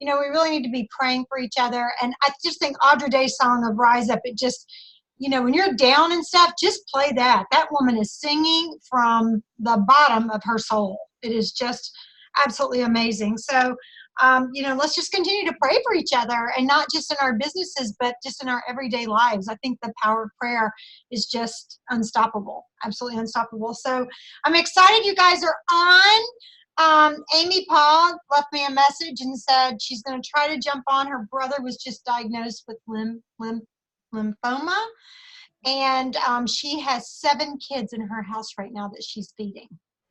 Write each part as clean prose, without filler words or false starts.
You know, we really need to be praying for each other. And I just think Audra Day's song of Rise Up, it just, you know, when you're down and stuff, just play that. That woman is singing from the bottom of her soul. It is just absolutely amazing. So, you know, let's just continue to pray for each other, and not just in our businesses, but just in our everyday lives. I think the power of prayer is just unstoppable, absolutely unstoppable. So I'm excited you guys are on. Amy Paul left me a message and said she's going to try to jump on. Her brother was just diagnosed with lymphoma, and she has 7 kids in her house right now that she's feeding.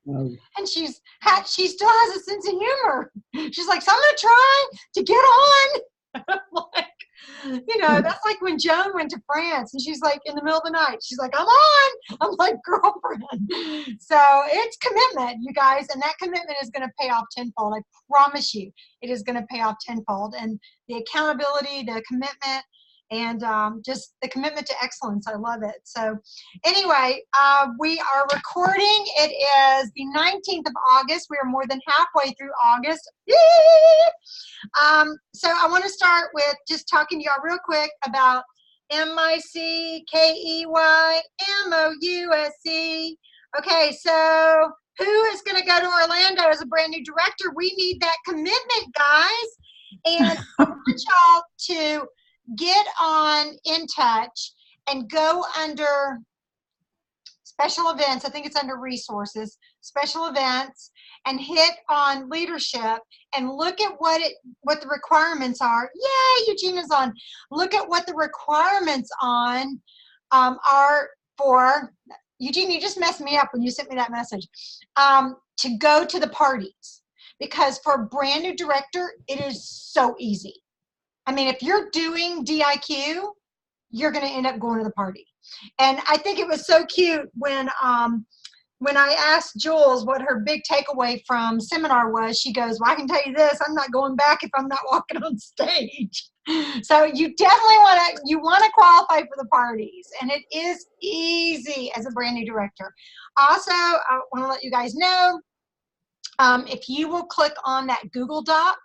Oh. And she still has a sense of humor. She's like, so I'm going to try to get on. Like, you know, that's like when Joan went to France and she's like in the middle of the night, she's like, I'm on. I'm like, girlfriend. So it's commitment, you guys, and that commitment is going to pay off tenfold. I promise you, it is going to pay off tenfold. And the accountability, the commitment, and just the commitment to excellence. I love it. So anyway, we are recording. It is the 19th of August. We are more than halfway through August. So I want to start with just talking to y'all real quick about MICKEYMOUSC. Okay, so who is going to go to Orlando as a brand new director? We need that commitment, guys. And I want y'all to get on in touch and go under special events. I think it's under resources, special events, and hit on leadership and look at what the requirements are. Yay, Eugenia's on. Look at what the requirements on are for. Eugenia, you just messed me up when you sent me that message. To go to the parties, because for a brand new director, it is so easy. I mean, if you're doing DIQ, you're going to end up going to the party. And I think it was so cute when I asked Jules what her big takeaway from seminar was. She goes, well, I can tell you this, I'm not going back if I'm not walking on stage. So you definitely want to qualify for the parties, and it is easy as a brand new director. Also, I want to let you guys know, if you will click on that Google Doc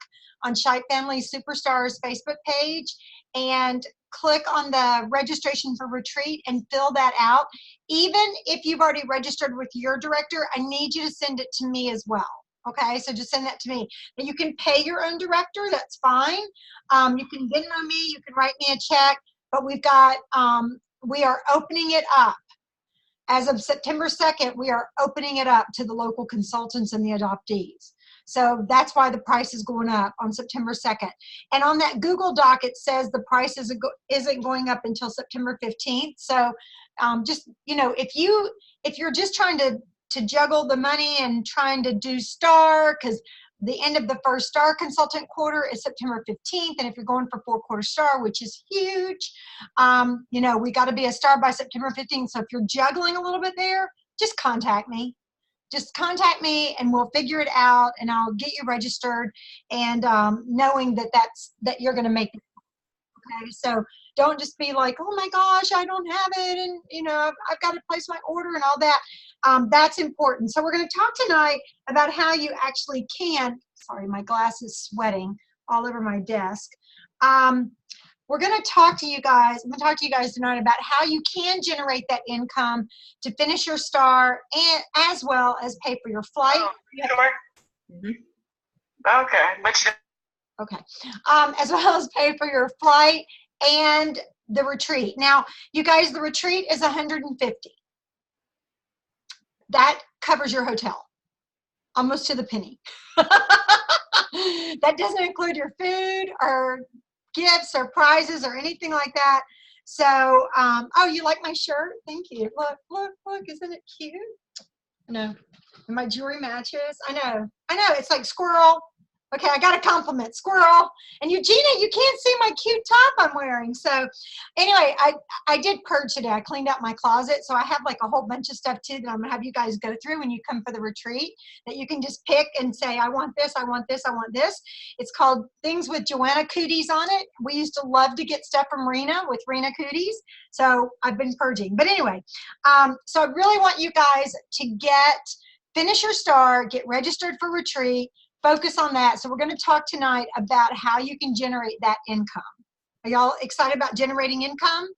on Shipe Family Superstars Facebook page and click on the registration for retreat and fill that out. Even if you've already registered with your director, I need you to send it to me as well. Okay, so just send that to me. Now you can pay your own director, that's fine. You can Venmo me, you can write me a check, but we've got, we are opening it up. As of September 2nd, we are opening it up to the local consultants and the adoptees. So that's why the price is going up on September 2nd. And on that Google Doc, it says the price isn't going up until September 15th. So just, you know, if you're just trying to juggle the money and trying to do STAR, because the end of the first STAR consultant quarter is September 15th. And if you're going for 4-quarter STAR, which is huge, you know, we got to be a STAR by September 15th. So if you're juggling a little bit there, just contact me. Just contact me and we'll figure it out, and I'll get you registered, and knowing that you're going to make it. Okay, so don't just be like, oh my gosh, I don't have it, and you know, I've got to place my order and all that. That's important. So we're going to talk tonight about how you actually can. Sorry, my glass is sweating all over my desk. We're going to talk to you guys. I'm going to talk to you guys tonight about how you can generate that income to finish your STAR, and as well as pay for your flight. Oh, sure. Mm-hmm. Okay. Okay. As well as pay for your flight and the retreat. Now, you guys, the retreat is $150. That covers your hotel, almost to the penny. That doesn't include your food or gifts or prizes or anything like that. So, oh, you like my shirt? Thank you. Look, look, look, isn't it cute? No, and my jewelry matches. I know, it's like squirrel. Okay, I got a compliment, squirrel. And Eugenia, you can't see my cute top I'm wearing. So anyway, I did purge today. I cleaned out my closet. So I have like a whole bunch of stuff too that I'm gonna have you guys go through when you come for the retreat, that you can just pick and say, I want this, I want this, I want this. It's called Things with Joanna Cooties on it. We used to love to get stuff from Rena with Rena Cooties. So I've been purging. But anyway, so I really want you guys to finish your STAR, get registered for retreat, focus on that. So we're going to talk tonight about how you can generate that income. Are y'all excited about generating income?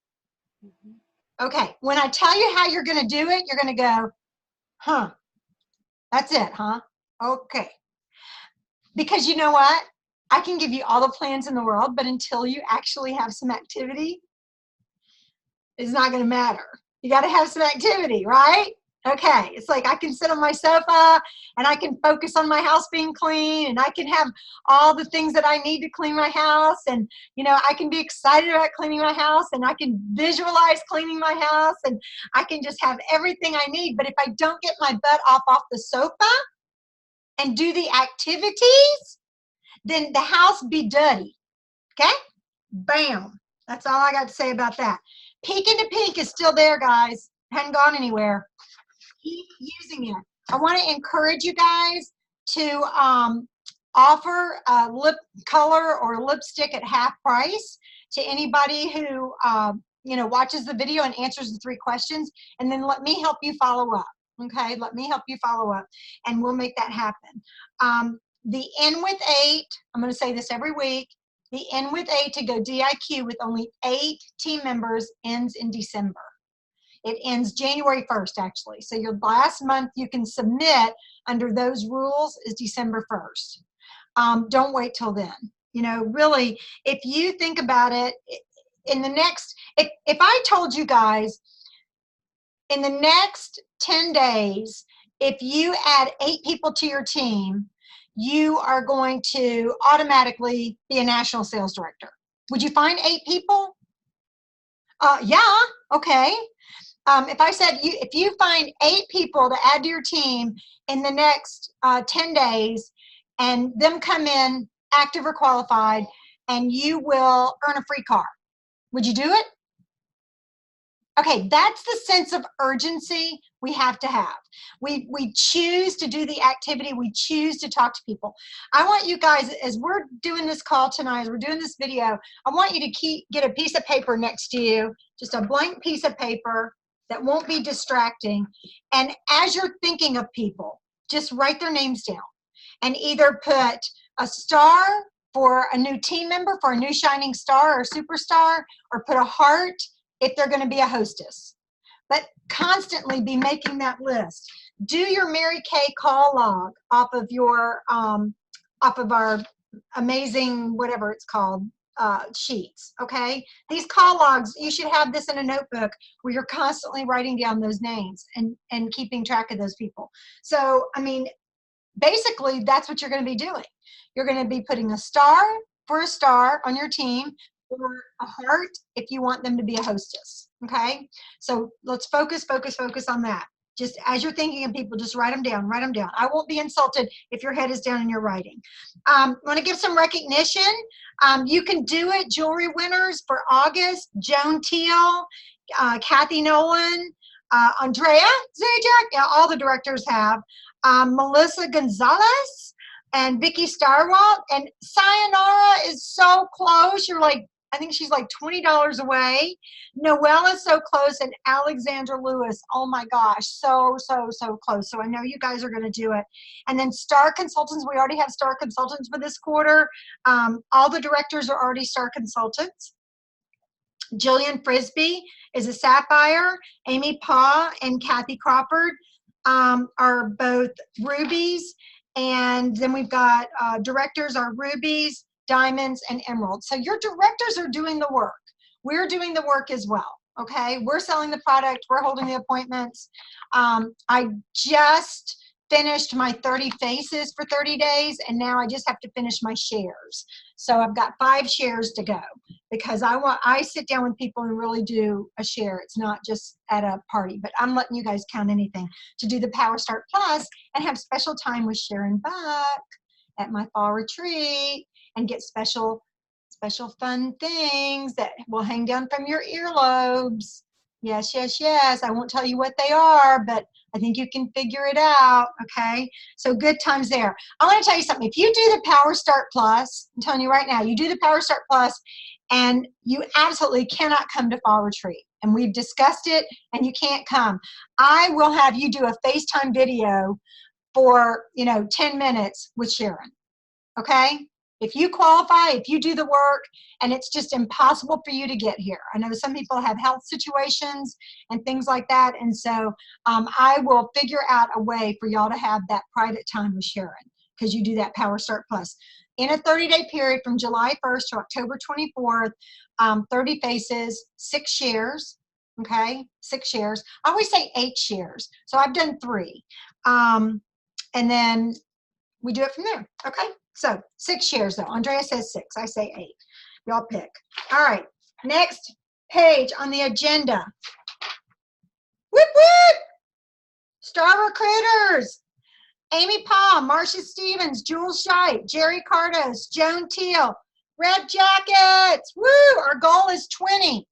Okay, when I tell you how you're going to do it, you're going to go, huh, that's it, huh? Okay. Because you know what? I can give you all the plans in the world, but until you actually have some activity, it's not going to matter. You got to have some activity, right? Okay, it's like I can sit on my sofa and I can focus on my house being clean, and I can have all the things that I need to clean my house, and you know, I can be excited about cleaning my house, and I can visualize cleaning my house, and I can just have everything I need. But if I don't get my butt off the sofa and do the activities, then the house be dirty. Okay? Bam. That's all I got to say about that. Peek into Pink is still there, guys. Hadn't gone anywhere. Keep using it. I want to encourage you guys to offer a lip color or lipstick at half price to anybody who you know, watches the video and answers the 3 questions, and then let me help you follow up. Okay, let me help you follow up, and we'll make that happen. The N with 8, I'm going to say this every week, the N with 8 to go DIQ with only 8 team members ends in December. It ends January 1st, actually. So your last month you can submit under those rules is December 1st. Don't wait till then. You know, really, if you think about it, in the next, if I told you guys, in the next 10 days, if you add 8 people to your team, you are going to automatically be a national sales director. Would you find 8 people? Yeah, okay. If I said, if you find 8 people to add to your team in the next 10 days, and them come in active or qualified, and you will earn a free car, would you do it? Okay, that's the sense of urgency we have to have. We choose to do the activity. We choose to talk to people. I want you guys, as we're doing this call tonight, as we're doing this video, I want you to get a piece of paper next to you, just a blank piece of paper that won't be distracting. And as you're thinking of people, just write their names down and either put a star for a new team member, for a new shining star or superstar, or put a heart if they're going to be a hostess. But constantly be making that list. Do your Mary Kay call log off of your off of our amazing, whatever it's called, sheets. Okay, these call logs, you should have this in a notebook where you're constantly writing down those names and keeping track of those people. So I mean, basically that's what you're going to be doing. You're going to be putting a star for a star on your team, or a heart if you want them to be a hostess. Okay, so let's focus on that. Just as you're thinking of people, just write them down, write them down. I won't be insulted if your head is down and you're writing. I want to give some recognition. You can do it. Jewelry winners for August: Joan Teal, Kathy Nolan, Andrea Zajac, yeah, all the directors have, Melissa Gonzalez, and Vicky Starwalt. And Sayonara is so close. You're like, I think she's like $20 away. Noelle is so close, and Alexandra Lewis, oh my gosh, so close. So I know you guys are going to do it. And then Star Consultants, we already have Star Consultants for this quarter. All the directors are already Star Consultants. Jillian Frisbee is a Sapphire. Amy Paw and Kathy Crawford are both Rubies. And then we've got directors are Rubies, Diamonds, and Emeralds. So your directors are doing the work. We're doing the work as well. Okay, we're selling the product, we're holding the appointments. I just finished my 30 faces for 30 days, and now I just have to finish my shares. So I've got 5 shares to go, because I sit down with people and really do a share. It's not just at a party, but I'm letting you guys count anything to do the Power Start Plus and have special time with Sharon Buck at my fall retreat, and get special fun things that will hang down from your earlobes. Yes. I won't tell you what they are, but I think you can figure it out. Okay, so good times there. I want to tell you something. If you do the Power Start Plus, I'm telling you right now, you do the Power Start Plus and you absolutely cannot come to fall retreat, and we've discussed it, and you can't come, I will have you do a FaceTime video for 10 minutes with Sharon. okay? If you qualify, if you do the work, and it's just impossible for you to get here. I know some people have health situations and things like that, and so I will figure out a way for y'all to have that private time with Sharon, because you do that Power Start Plus. In a 30-day period from July 1st to October 24th, 30 faces, 6 shares, okay? 6 shares. I always say 8 shares, so I've done 3. And then we do it from there, okay? So 6 shares though. Andrea says 6, I say 8. Y'all pick. All right, next page on the agenda. Whoop, whoop! Star Recruiters. Amy Paul, Marcia Stevens, Jules Scheidt, Jerry Cardos, Joan Teal, Red Jackets. Woo! Our goal is 20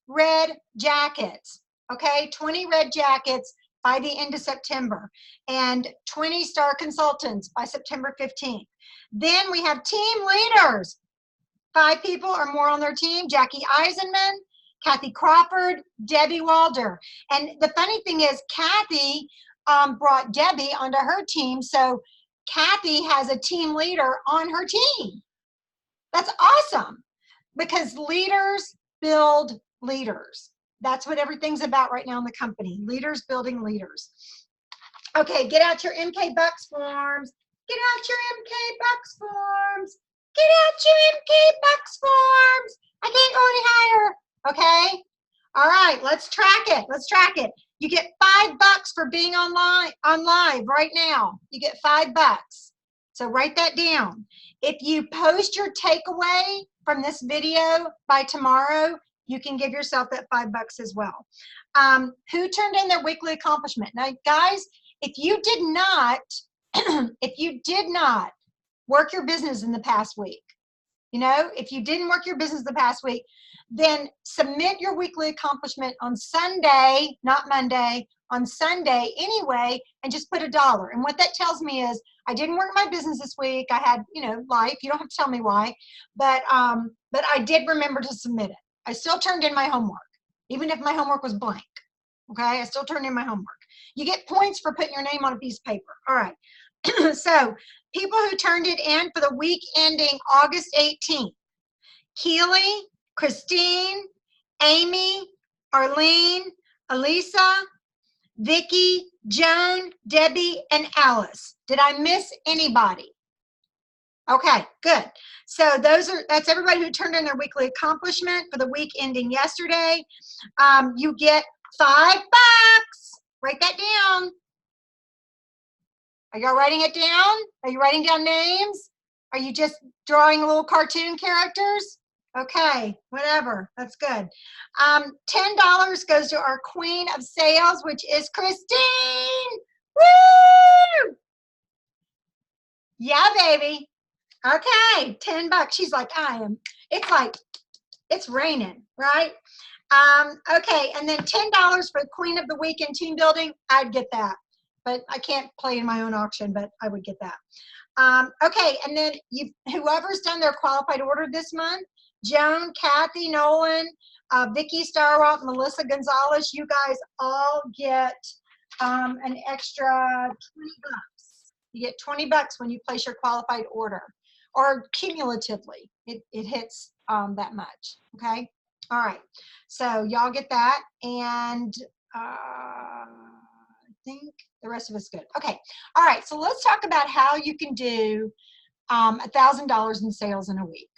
red jackets. Okay, 20 red jackets by the end of September, and 20 star consultants by September 15th. Then we have team leaders. 5 people or more on their team: Jackie Eisenman, Kathy Crawford, Debbie Walder. And the funny thing is, Kathy brought Debbie onto her team, so Kathy has a team leader on her team. That's awesome, because leaders build leaders. That's what everything's about right now in the company. Leaders building leaders. Okay, get out your MK Bucks forms. Get out your MK Bucks forms. Get out your MK Bucks forms. I can't go any higher. Okay? All right, let's track it. Let's track it. You get $5 for being on live right now. You get $5. So write that down. If you post your takeaway from this video by tomorrow, you can give yourself that $5 as well. Who turned in their weekly accomplishment? Now, guys, if you did not, work your business in the past week, if you didn't work your business the past week, then submit your weekly accomplishment on Sunday, not Monday, on Sunday anyway, and just put $1. And what that tells me is, I didn't work my business this week. I had, life. You don't have to tell me why, but I did remember to submit it. I still turned in my homework, even if my homework was blank. Okay, I still turned in my homework. You get points for putting your name on a piece of paper. All right. So people who turned it in for the week ending August 18th: Keely, Christine, Amy, Arlene, Elisa, Vicki, Joan, Debbie, and Alice. Did I miss anybody? Okay, good. So that's everybody who turned in their weekly accomplishment for the week ending yesterday. You get $5. Write that down. Are y'all writing it down? Are you writing down names? Are you just drawing little cartoon characters? Okay, whatever. That's good. $10 goes to our queen of sales, which is Christine. Woo! Yeah, baby. Okay, $10. She's like, it's raining, right? Okay, and then $10 for Queen of the Week in team building. I'd get that, but I can't play in my own auction, but I would get that. Okay, and then whoever's done their qualified order this month: Joan, Kathy, Nolan, Vicki Starwalt, Melissa Gonzalez, you guys all get an extra $20. You get $20 when you place your qualified order, or cumulatively, it hits that much, okay? All right, so y'all get that, and I think the rest of us good. Okay, all right, so let's talk about how you can do $1,000 in sales in a week.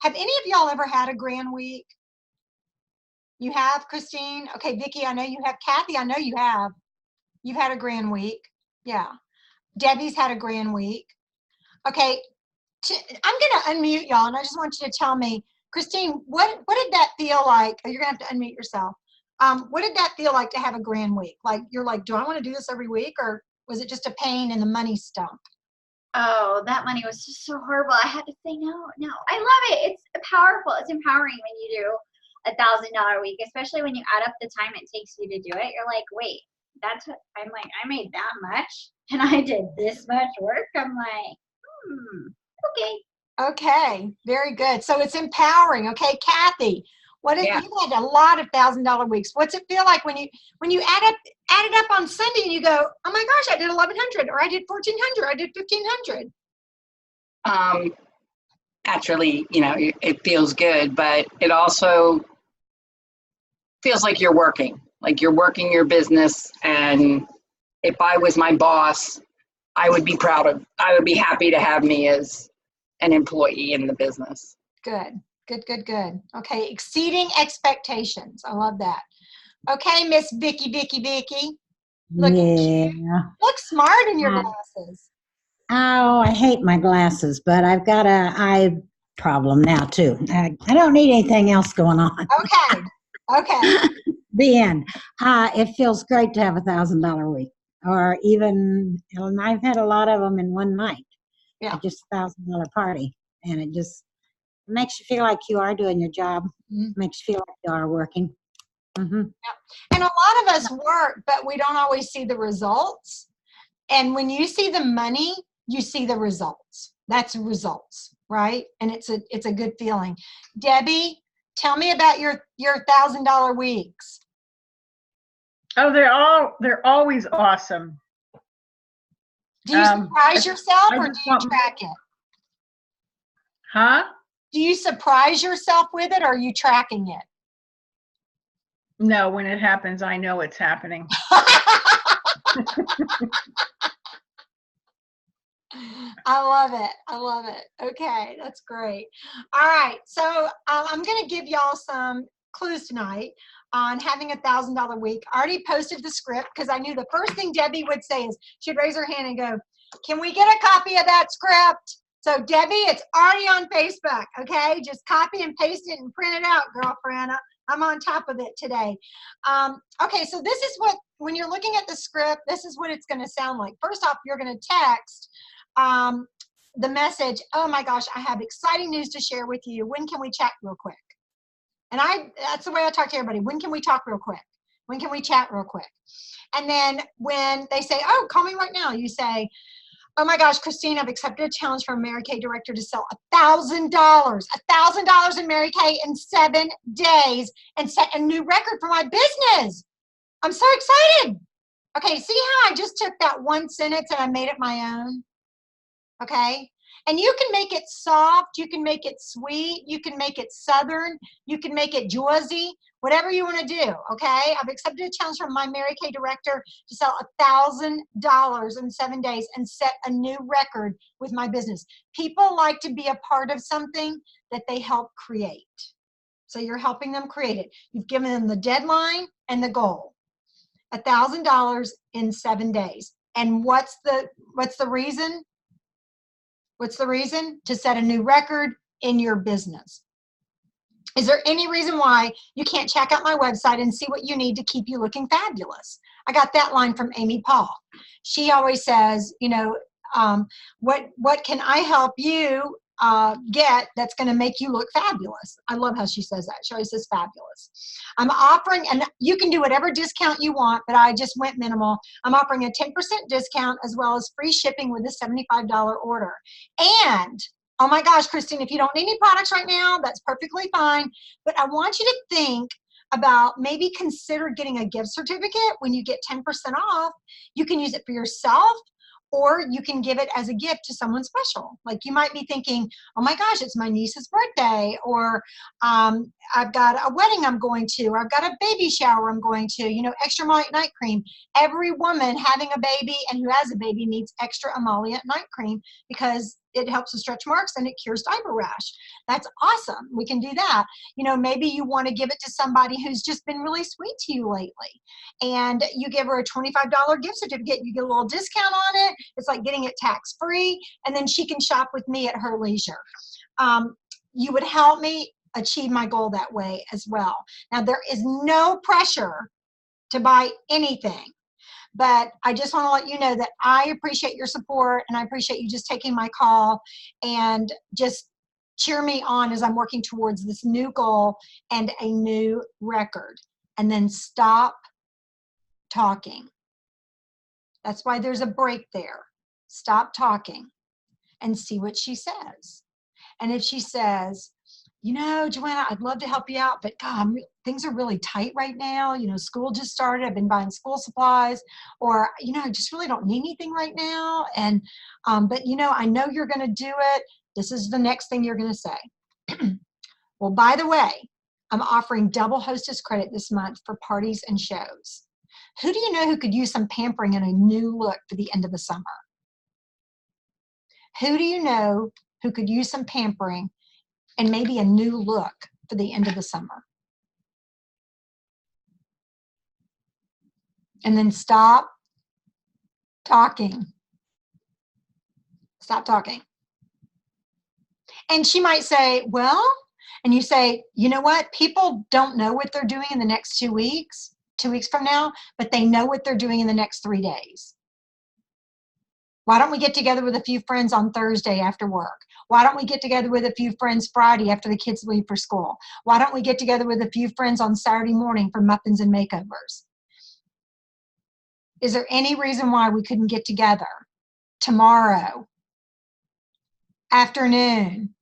Have any of y'all ever had a grand week? You have, Christine? Okay, Vicki, I know you have. Kathy, I know you have. You've had a grand week. Yeah. Debbie's had a grand week. Okay, I'm going to unmute y'all, and I just want you to tell me, Christine, what did that feel like? Oh, you're going to have to unmute yourself. What did that feel like to have a grand week? Like, you're like, do I want to do this every week, or was it just a pain and the money stunk? Oh, that money was just so horrible. I had to say no. I love it. It's powerful. It's empowering when you do $1,000 week, especially when you add up the time it takes you to do it. You're like, wait, I'm like, I made that much and I did this much work. I'm like, okay. Okay, very good. So it's empowering. Okay, Kathy, you had a lot of $1,000 weeks. What's it feel like when you add it up on Sunday and you go, oh my gosh, I did 1,100, or I did 1,400, or I did 1,500? naturally, it feels good, but it also feels like you're working your business. And if I was my boss, I would be happy to have me as an employee in the business. Good. Okay, exceeding expectations. I love that. Okay, Miss Vicky. Look at you. Look smart in your glasses. Oh, I hate my glasses, but I've got a eye problem now too. I don't need anything else going on. Okay. The end. It feels great to have $1,000 a week, or even, and I've had a lot of them in one night. Yeah. Just $1,000 party, and it just makes you feel like you are doing your job. Makes you feel like you are working. Mm-hmm. Yeah. And a lot of us work, but we don't always see the results. And when you see the money, you see the results. That's results, right? And it's a good feeling. Debbie, tell me about your $1,000 weeks. Oh, they're always awesome. Do you surprise yourself, or do you track it? Huh? Do you surprise yourself with it, or are you tracking it? No, when it happens, I know it's happening. I love it. Okay, that's great. All right, so I'm going to give y'all some clues tonight on having $1,000 week. I already posted the script because I knew the first thing Debbie would say is she'd raise her hand and go, "Can we get a copy of that script?" So Debbie, it's already on Facebook. Okay, just copy and paste it and print it out, girlfriend. I'm on top of it today. Okay, so this is what, when you're looking at the script, this is what it's going to sound like. First off, you're going to text the message, "Oh my gosh, I have exciting news to share with you. When can we chat real quick?" And that's the way I talk to everybody. When can we talk real quick? When can we chat real quick? And then when they say, "Oh, call me right now," you say, "Oh my gosh, Christine, I've accepted a challenge from Mary Kay Director to sell $1,000 in Mary Kay in 7 days and set a new record for my business. I'm so excited." Okay, see how I just took that one sentence and I made it my own? Okay? And you can make it soft, you can make it sweet, you can make it southern, you can make it Jersey, whatever you want to do, okay? I've accepted a challenge from my Mary Kay Director to sell $1,000 in 7 days and set a new record with my business. People like to be a part of something that they help create. So you're helping them create it. You've given them the deadline and the goal. $1,000 in 7 days. And what's the reason? What's the reason? To set a new record in your business. Is there any reason why you can't check out my website and see what you need to keep you looking fabulous? I got that line from Amy Paul. She always says, what can I help you get that's going to make you look fabulous? I love how she says that. She always says fabulous. I'm offering, and you can do whatever discount you want, but I just went minimal. I'm offering a 10% discount as well as free shipping with a $75 order. And oh my gosh, Christine, if you don't need any products right now, that's perfectly fine. But I want you to think about maybe consider getting a gift certificate when you get 10% off. You can use it for yourself, or you can give it as a gift to someone special. Like you might be thinking, oh my gosh, it's my niece's birthday, or I've got a wedding I'm going to, or I've got a baby shower I'm going to, extra emollient night cream. Every woman having a baby and who has a baby needs extra emollient night cream because it helps with stretch marks and it cures diaper rash. That's awesome. We can do that. Maybe you want to give it to somebody who's just been really sweet to you lately, and you give her a $25 gift certificate. You get a little discount on it. It's like getting it tax-free, and then she can shop with me at her leisure. You would help me achieve my goal that way as well. Now, there is no pressure to buy anything. But I just want to let you know that I appreciate your support, and I appreciate you just taking my call and just cheer me on as I'm working towards this new goal and a new record. And then stop talking. That's why there's a break there. Stop talking and see what she says. And if she says, Joanna, I'd love to help you out, but God, things are really tight right now. School just started. I've been buying school supplies, or, I just really don't need anything right now. And, but I know you're going to do it. this is the next thing you're going to say. Well, by the way, I'm offering double hostess credit this month for parties and shows. Who do you know who could use some pampering and a new look for the end of the summer? Who do you know who could use some pampering and maybe a new look for the end of the summer? And then stop talking. Stop talking. And she might say, well, and you say, you know what? People don't know what they're doing in the next 2 weeks, 2 weeks from now, but they know what they're doing in the next 3 days. Why don't we get together with a few friends on Thursday after work? Why don't we get together with a few friends Friday after the kids leave for school? Why don't we get together with a few friends on Saturday morning for muffins and makeovers? Is there any reason why we couldn't get together tomorrow afternoon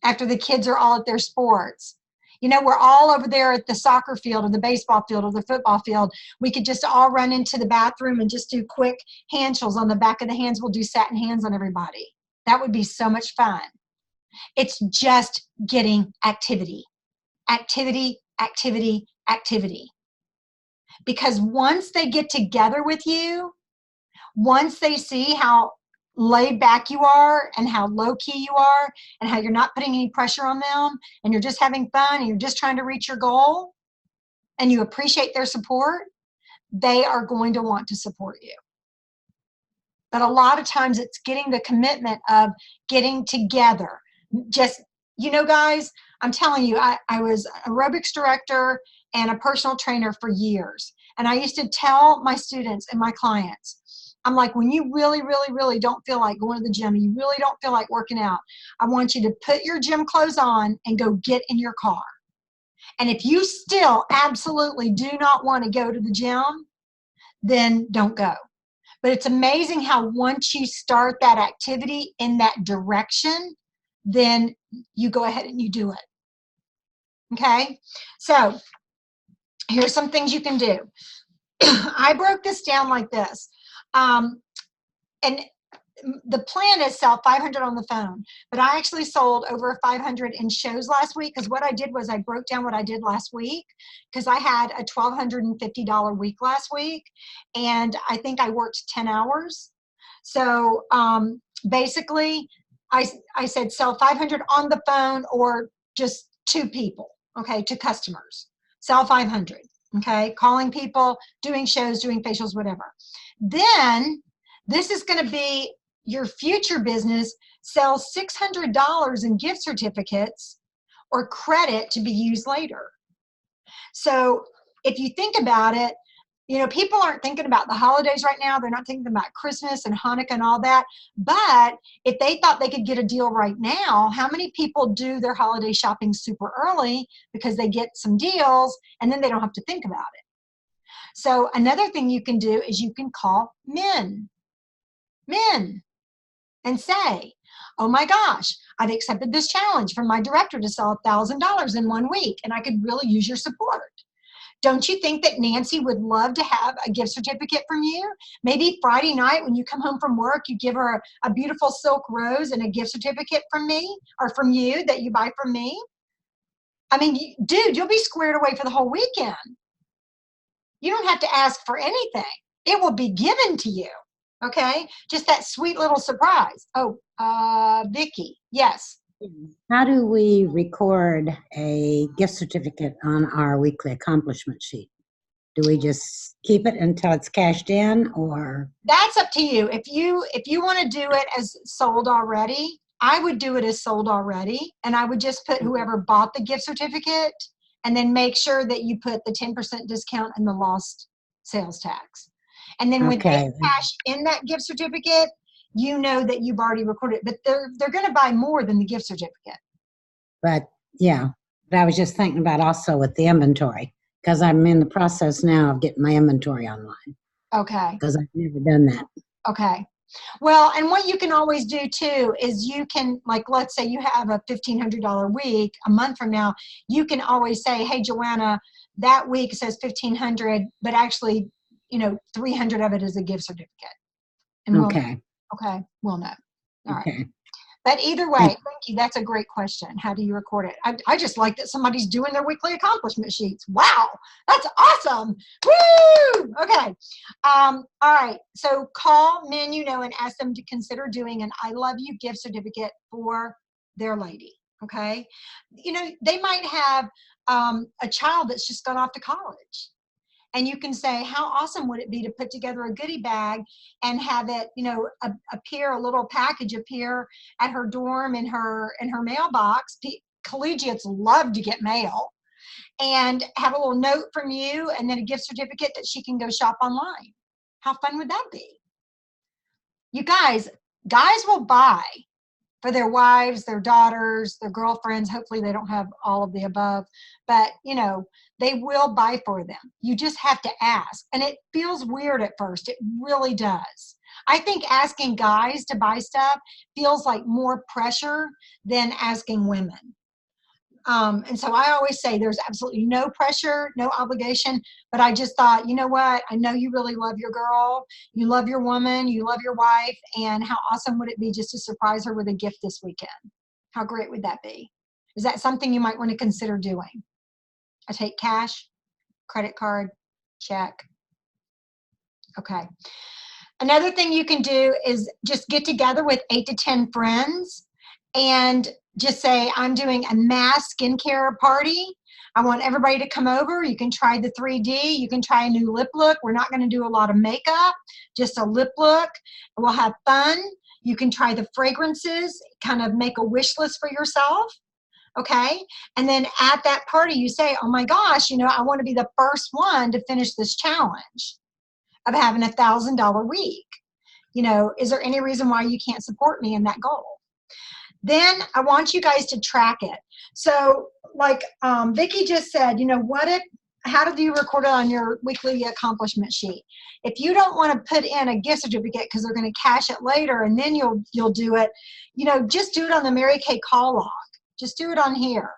after the kids are all at their sports? You know, we're all over there at the soccer field or the baseball field or the football field. We could just all run into the bathroom and just do quick handshakes on the back of the hands. We'll do satin hands on everybody. That would be so much fun. It's just getting activity, activity, activity, activity. Because once they get together with you, once they see how laid back you are and how low key you are and how you're not putting any pressure on them and you're just having fun and you're just trying to reach your goal and you appreciate their support, they are going to want to support you. But a lot of times it's getting the commitment of getting together. Just, you know, guys, I'm telling you, I was aerobics director and a personal trainer for years. And I used to tell my students and my clients, I'm like, when you really, really, really don't feel like going to the gym, you really don't feel like working out, I want you to put your gym clothes on and go get in your car. And if you still absolutely do not want to go to the gym, then don't go. But it's amazing how once you start that activity in that direction, then you go ahead and you do it. Okay? So here's some things you can do. I broke this down like this. And the plan is sell 500 on the phone, but I actually sold over 500 in shows last week because what I did was I broke down what I did last week because I had a $1,250 week last week and I think I worked 10 hours. So basically I said sell 500 on the phone or just 2 people, okay, to customers. Sell 500, okay, calling people, doing shows, doing facials, whatever. Then this is going to be your future business. Sell $600 in gift certificates or credit to be used later. So if you think about it, you know, people aren't thinking about the holidays right now. They're not thinking about Christmas and Hanukkah and all that. But if they thought they could get a deal right now, how many people do their holiday shopping super early because they get some deals and then they don't have to think about it? So another thing you can do is you can call men and say, oh my gosh, I've accepted this challenge from my director to sell $1,000 in 1 week and I could really use your support. Don't you think that Nancy would love to have a gift certificate from you? Maybe Friday night when you come home from work, you give her a beautiful silk rose and a gift certificate from me or from you that you buy from me. I mean, dude, you'll be squared away for the whole weekend. You don't have to ask for anything. It will be given to you, okay? Just that sweet little surprise. Oh, Vicki, yes. How do we record a gift certificate on our weekly accomplishment sheet? Do we just keep it until it's cashed in, or? That's up to you. If you want to do it as sold already, I would do it as sold already, and I would just put whoever bought the gift certificate and then make sure that you put the 10% discount and the lost sales tax. And then when they cash in that gift certificate, you know that you've already recorded it, but they're going to buy more than the gift certificate. But yeah, but I was just thinking about also with the inventory, because I'm in the process now of getting my inventory online. Okay. Because I've never done that. Okay. Well, and what you can always do too is you can, like, let's say you have a $1,500 week a month from now, you can always say, hey, Joanna, that week says 1,500, but actually, you know, 300 of it is a gift certificate. And Okay. we'll know. All right. But either way, thank you. That's a great question. How do you record it? I just like that somebody's doing their weekly accomplishment sheets. Wow, that's awesome. Woo! Okay. All right. So call men you know and ask them to consider doing an I love you gift certificate for their lady. Okay. You know, they might have a child that's just gone off to college. And you can say, how awesome would it be to put together a goodie bag and have it, you know, appear, a little package appear at her dorm in her mailbox. Collegiates love to get mail, and have a little note from you and then a gift certificate that she can go shop online. How fun would that be? You guys will buy for their wives, their daughters, their girlfriends. Hopefully they don't have all of the above, but you know, they will buy for them. You just have to ask. And it feels weird at first. It really does. I think asking guys to buy stuff feels like more pressure than asking women. And so I always say there's absolutely no pressure, no obligation, but I just thought, you know what? I know you really love your girl, you love your woman, you love your wife, and how awesome would it be just to surprise her with a gift this weekend? How great would that be? Is that something you might want to consider doing? I take cash, credit card, check. Okay. Another thing you can do is just get together with 8 to 10 friends and just say, I'm doing a mass skincare party. I want everybody to come over. You can try the 3D. You can try a new lip look. We're not going to do a lot of makeup, just a lip look. We'll have fun. You can try the fragrances, kind of make a wish list for yourself. Okay. And then at that party, you say, oh my gosh, you know, I want to be the first one to finish this challenge of having $1,000 week. You know, is there any reason why you can't support me in that goal? Then I want you guys to track it. So like Vicki just said, you know, how do you record it on your weekly accomplishment sheet? If you don't want to put in a gift certificate because they're going to cash it later and then you'll do it, you know, just do it on the Mary Kay call log. Just do it on here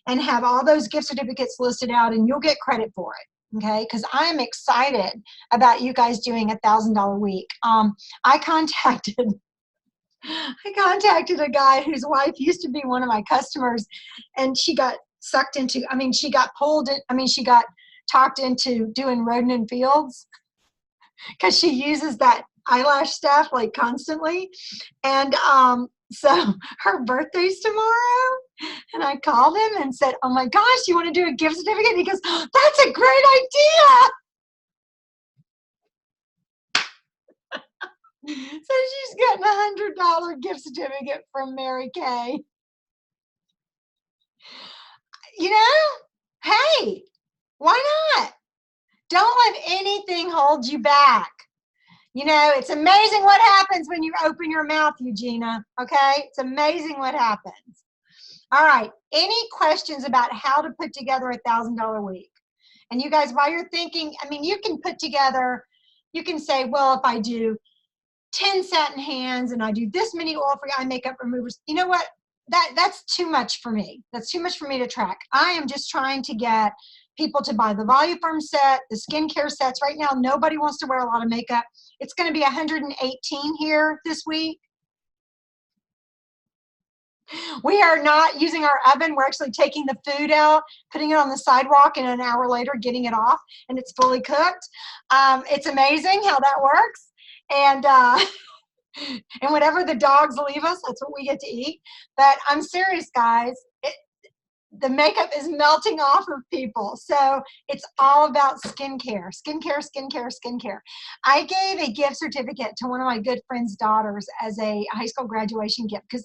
and have all those gift certificates listed out and you'll get credit for it. Okay, because I'm excited about you guys doing $1,000 week. I contacted a guy whose wife used to be one of my customers, and she got sucked into, she got talked into doing Roden and Fields because she uses that eyelash stuff like constantly. And so her birthday's tomorrow, and I called him and said, oh my gosh, you want to do a gift certificate? And he goes, oh, that's a great idea. So she's getting a $100 gift certificate from Mary Kay. You know, hey, why not? Don't let anything hold you back. You know, it's amazing what happens when you open your mouth, Eugenia, okay? It's amazing what happens. All right, any questions about how to put together $1,000 week? And you guys, while you're thinking, you can put together, you can say, well, if I do 10 satin hands and I do this many oil-free eye makeup removers, you know what? That's too much for me. That's too much for me to track. I am just trying to get people to buy the Voluform set, the skincare sets. Right now, nobody wants to wear a lot of makeup. It's going to be 118 here this week. We are not using our oven. We're actually taking the food out, putting it on the sidewalk, and an hour later getting it off, and it's fully cooked. It's amazing how that works. And and whatever the dogs leave us, that's what we get to eat. But I'm serious, guys. The makeup is melting off of people. So it's all about skincare, skincare, skincare, skincare. I gave a gift certificate to one of my good friend's daughters as a high school graduation gift, because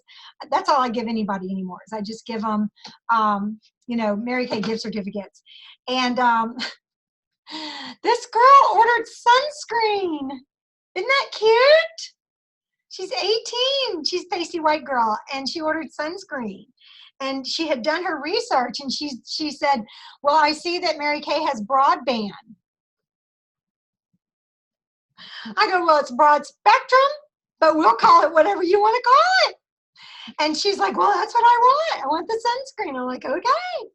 that's all I give anybody anymore, is I just give them, you know, Mary Kay gift certificates. And this girl ordered sunscreen. Isn't that cute? She's 18. She's a pasty white girl, and she ordered sunscreen. And she had done her research, and she said, well, I see that Mary Kay has broadband. I go, well, it's broad spectrum, but we'll call it whatever you want to call it. And she's like, well, that's what I want. I want the sunscreen. I'm like, okay.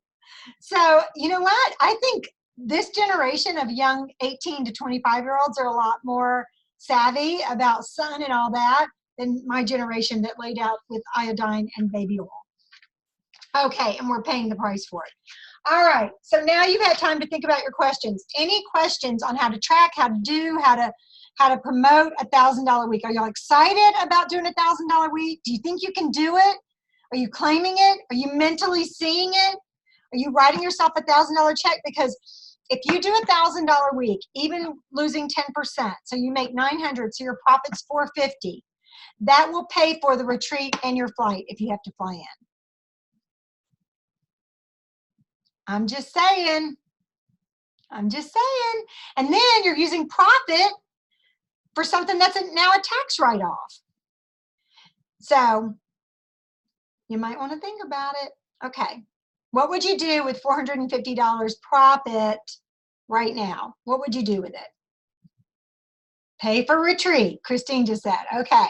So you know what? I think this generation of young 18 to 25-year-olds are a lot more savvy about sun and all that than my generation that laid out with iodine and baby oil. Okay, and we're paying the price for it. All right, so now you've had time to think about your questions. Any questions on how to track, how to do, how to promote $1,000 week? Are y'all excited about doing $1,000 week? Do you think you can do it? Are you claiming it? Are you mentally seeing it? Are you writing yourself $1,000 check? Because if you do $1,000 week, even losing 10%, so you make 900, so your profit's 450. That will pay for the retreat and your flight if you have to fly in. I'm just saying. I'm just saying. And then you're using profit for something that's now a tax write-off. So you might want to think about it. Okay. What would you do with $450 profit right now? What would you do with it? Pay for retreat, Christine just said. Okay.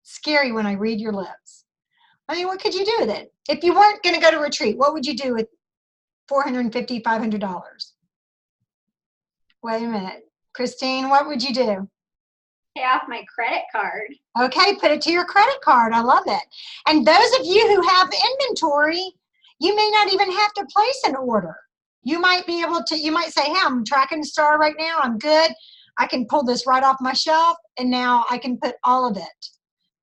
Scary when I read your lips. I mean, what could you do with it? If you weren't going to go to retreat, what would you do with $450, $500? Wait a minute. Christine, what would you do? Pay off my credit card. Okay, put it to your credit card. I love it. And those of you who have inventory, you may not even have to place an order. You might be able to, you might say, hey, I'm tracking the star right now. I'm good. I can pull this right off my shelf, and now I can put all of it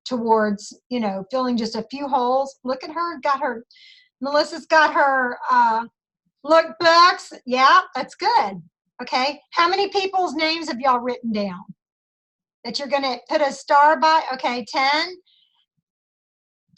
towards, you know, filling just a few holes. Look at her, got her, Melissa's got her lookbooks. Yeah, that's good. Okay, how many people's names have y'all written down that you're gonna put a star by? Okay, 10,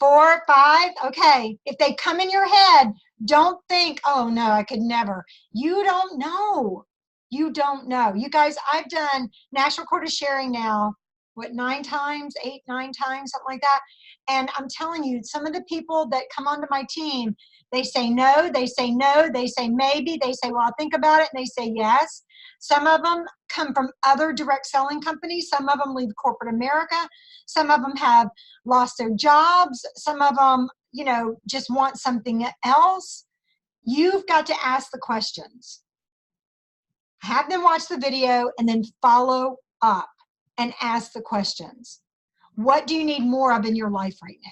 4, 5. Okay, if they come in your head, don't think, oh no, I could never. You don't know. You don't know. You guys, I've done National Quota Sharing now, what, 9 times, 8, 9 times, something like that. And I'm telling you, some of the people that come onto my team, they say no, they say no, they say maybe, they say, well, I'll think about it, and they say yes. Some of them come from other direct selling companies. Some of them leave corporate America. Some of them have lost their jobs. Some of them, you know, just want something else. You've got to ask the questions. Have them watch the video and then follow up and ask the questions. What do you need more of in your life right now?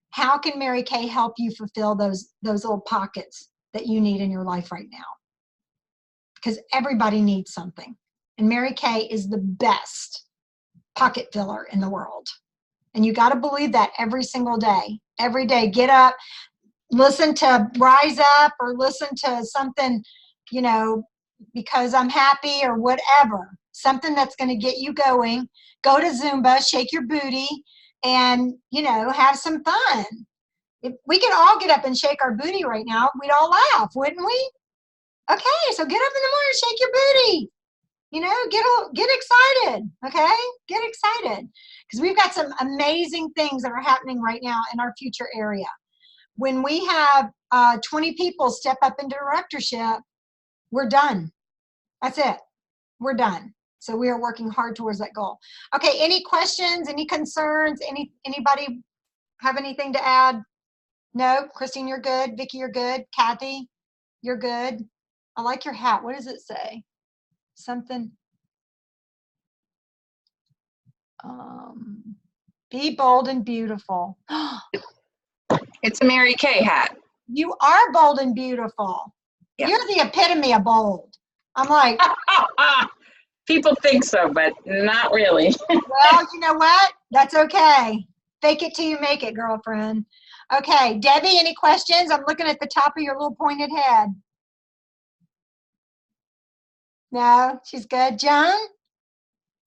How can Mary Kay help you fulfill those little pockets that you need in your life right now? Because everybody needs something. And Mary Kay is the best pocket filler in the world. And you got to believe that every single day. Every day, get up, listen to Rise Up, or listen to something, you know, Because I'm Happy, or whatever. Something that's going to get you going. Go to Zumba, shake your booty, and, you know, have some fun. If we could all get up and shake our booty right now, we'd all laugh, wouldn't we? Okay, so get up in the morning, shake your booty. You know, get excited, okay? Get excited. Because we've got some amazing things that are happening right now in our future area. When we have 20 people step up into directorship, we're done. That's it. We're done. So we are working hard towards that goal. Okay, any questions, any concerns? Anybody have anything to add? No? Christine, you're good. Vicki, you're good. Kathy, you're good. I like your hat. What does it say? Something. Be bold and beautiful. It's a Mary Kay hat. You are bold and beautiful. Yeah. You're the epitome of bold. I'm like, People think so, but not really. well, you know what? That's okay. Fake it till you make it, girlfriend. Okay, Debbie, any questions? I'm looking at the top of your little pointed head. No, she's good. Joan?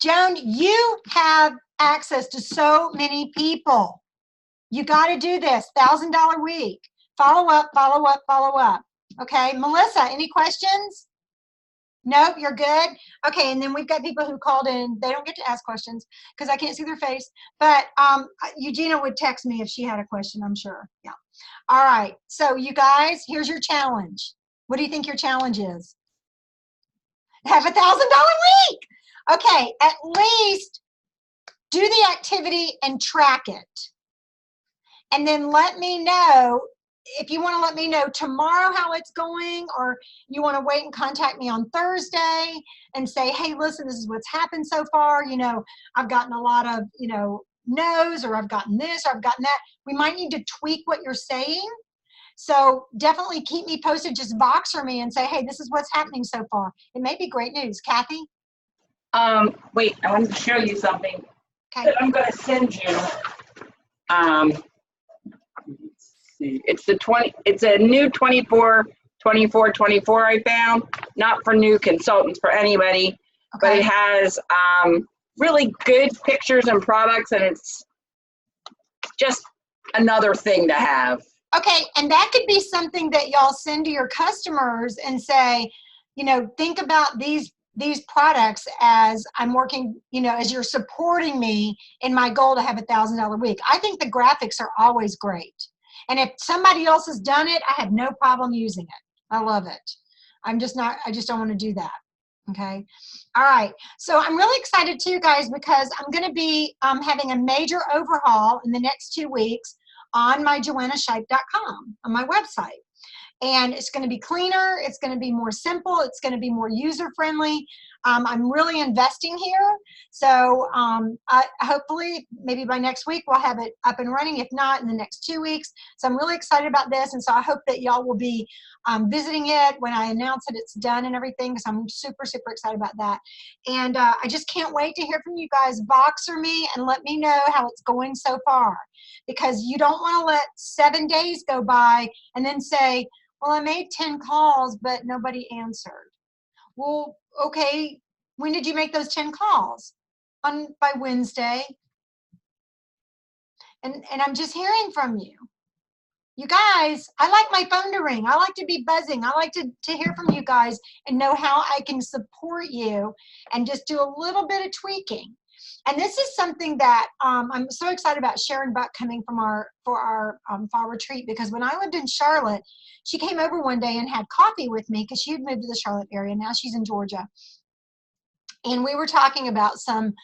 Joan, you have access to so many people. You got to do this. $1,000 week. Follow up, follow up, follow up. Okay, Melissa, any questions? Nope, you're good. Okay, and then we've got people who called in. They don't get to ask questions because I can't see their face. But Eugenia would text me if she had a question, I'm sure. Yeah. All right, so you guys, here's your challenge. What do you think your challenge is? Have $1,000 week. Okay, at least do the activity and track it. And then let me know, if you want to let me know tomorrow how it's going, or you want to wait and contact me on Thursday and say, hey, listen, this is what's happened so far. You know, I've gotten a lot of, you know, no's, or I've gotten this, or I've gotten that. We might need to tweak what you're saying. So definitely keep me posted. Just Voxer me and say, hey, this is what's happening so far. It may be great news. Kathy? Wait, I want to show you something Okay. that I'm going to send you. Let's see. It's a new 24 I found, not for new consultants, for anybody, but Okay. it has really good pictures and products, and it's just another thing to have. Okay, and that could be something that y'all send to your customers and say, you know, think about these products as I'm working, you know, as you're supporting me in my goal to have $1,000 a week. I think the graphics are always great. And if somebody else has done it, I have no problem using it. I love it. I just don't want to do that. Okay. All right. So I'm really excited too, guys, because I'm going to be having a major overhaul in the next 2 weeks on my JoannaShipe.com, on my website. And it's going to be cleaner. It's going to be more simple. It's going to be more user-friendly. I'm really investing here. So hopefully, maybe by next week, we'll have it up and running. If not, in the next 2 weeks. So I'm really excited about this. And so I hope that y'all will be visiting it when I announce that it's done and everything, because I'm super, super excited about that. And I just can't wait to hear from you guys. Voxer me and let me know how it's going so far. Because you don't want to let 7 days go by and then say, well, I made 10 calls, but nobody answered. Well, okay, when did you make those 10 calls? By Wednesday. And I'm just hearing from you. You guys, I like my phone to ring. I like to be buzzing. I like to hear from you guys and know how I can support you and just do a little bit of tweaking. And this is something that I'm so excited about Sharon Buck coming for our fall retreat, because when I lived in Charlotte, she came over one day and had coffee with me because she had moved to the Charlotte area. Now she's in Georgia. And we were talking about some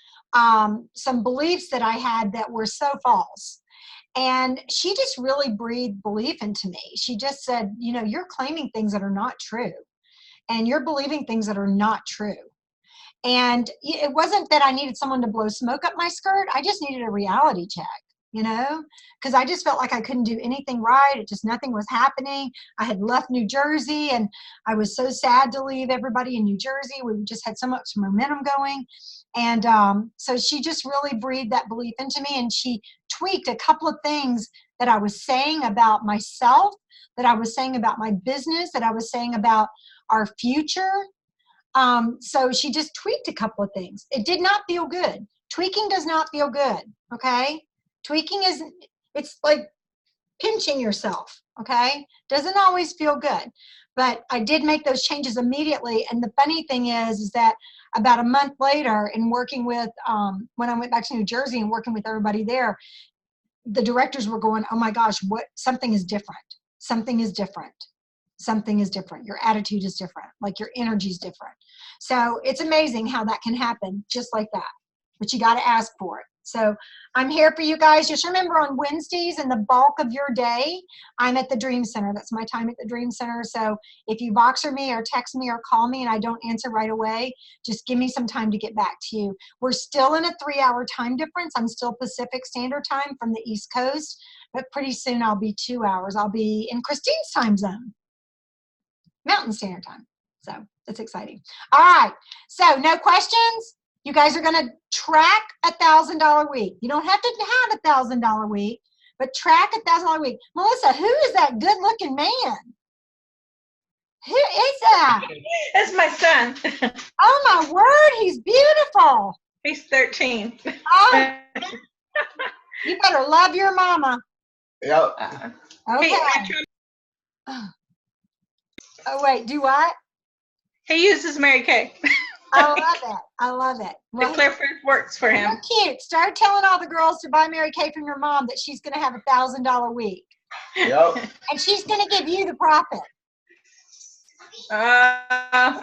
beliefs that I had that were so false. And she just really breathed belief into me. She just said, you know, you're claiming things that are not true, and you're believing things that are not true. And it wasn't that I needed someone to blow smoke up my skirt. I just needed a reality check, you know, because I just felt like I couldn't do anything right. Nothing was happening. I had left New Jersey, and I was so sad to leave everybody in New Jersey. We just had so much momentum going. And so she just really breathed that belief into me, and she tweaked a couple of things that I was saying about myself, that I was saying about my business, that I was saying about our future. So she just tweaked a couple of things. It did not feel good. Tweaking does not feel good, okay? Tweaking it's like pinching yourself, okay? Doesn't always feel good. But I did make those changes immediately. And the funny thing is that about a month later, in working with, when I went back to New Jersey and working with everybody there, the directors were going, oh my gosh, something is different. Something is different. Something is different. Your attitude is different. Like your energy is different. So it's amazing how that can happen just like that. But you got to ask for it. So I'm here for you guys. Just remember, on Wednesdays and the bulk of your day, I'm at the Dream Center. That's my time at the Dream Center. So if you Voxer me or text me or call me and I don't answer right away, just give me some time to get back to you. We're still in a 3-hour time difference. I'm still Pacific Standard Time from the East Coast, but pretty soon I'll be 2 hours. I'll be in Christine's time zone, Mountain Standard Time. So that's exciting. All right. So no questions? You guys are going to track $1,000 week. You don't have to have $1,000 week, but track $1,000 week. Melissa, who is that good looking man? Who is that? That's my son. Oh my word, he's beautiful. He's 13. Oh, you better love your mama. Yep. Okay. Hey, Oh wait, do what? he uses Mary Kay. I love it. I love it. The Clear Fruit works for him. You're cute. Start telling all the girls to buy Mary Kay from your mom that she's going to have $1,000 week. Yep. And she's going to give you the profit. Yeah.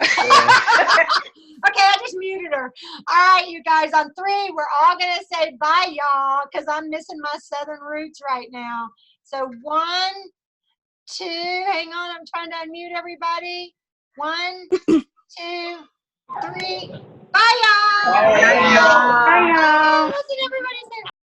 Okay, I just muted her. All right, you guys, on 3, we're all going to say bye, y'all, because I'm missing my Southern roots right now. So 1, 2, hang on, I'm trying to unmute everybody. 1, 2, 3. Bye, y'all. Bye, y'all. Bye, y'all. Listen, everybody say